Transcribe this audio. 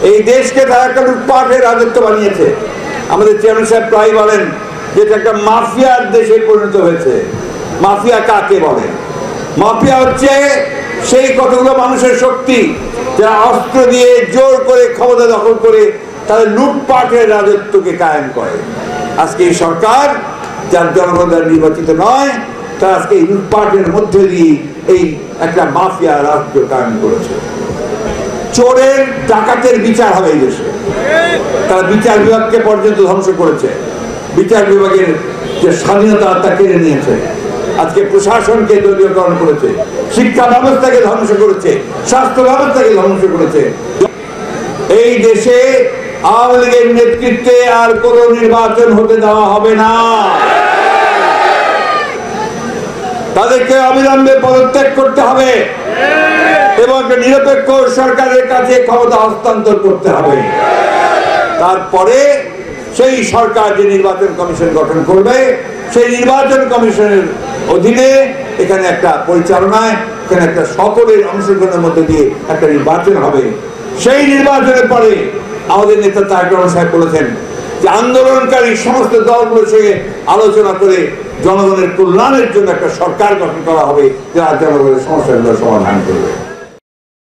এই দেশকে তারা একটা লুটপাটের রাজত্ব বানিয়েছে। আমাদের চেয়ারম্যান সাহেব প্রায় বলেন যে এটা একটা মাফিয়ার দেশে পরিণত হয়েছে। মাফিয়া কাকে বলে? মাফিয়া হচ্ছে সেই কতগুলো মানুষের শক্তি যারা অস্ত্র দিয়ে জোর করে ক্ষমতা দখল করে তাদের লুটপাটের রাজত্বকে কায়েম করে। আজকে এই সরকার, যার জনগণ দ্বারা নির্বাচিত নয়, তারা আজকে এই লুটপাটের মধ্যে দিয়ে এই একটা মাফিয়া রাষ্ট্র কায়েম করেছে। চোরের ডাকাতের বিচার হবে এই দেশে। তারা বিচার বিভাগকে পর্যন্ত ধ্বংস করেছে। বিচার বিভাগের যে স্বাধীনতা তা কেড়ে নিয়েছে। আজকে প্রশাসনকে দলীয়করণ করেছে, শিক্ষা ব্যবস্থাকে ধ্বংস করেছে, স্বাস্থ্য ব্যবস্থাকে ধ্বংস করেছে। এই দেশে আওয়ামী লীগের নেতৃত্বে আর কোন নির্বাচন হতে দেওয়া হবে না। তাদেরকে অবিলম্বে পদত্যাগ করতে হবে এবং নিরপেক্ষ সরকারের কাছে ক্ষমতা হস্তান্তর করতে হবে। তারপরে সেই সরকার যে নির্বাচন কমিশন গঠন করবে, সেই নির্বাচন কমিশনের অধীনে এখানে একটা পরিচালনায়, এখানে একটা সকলের অংশগ্রহণের মধ্যে দিয়ে একটা নির্বাচন হবে। সেই নির্বাচনের পরে আমাদের নেতা তারেক রহমান সাহেব বলেছেন যে আন্দোলনকারী সমস্ত দলগুলোর সঙ্গে আলোচনা করে জনগণের কল্যাণের জন্য একটা সরকার গঠন করা হবে, যারা জনগণের সমস্যাগুলো সমাধান করবে।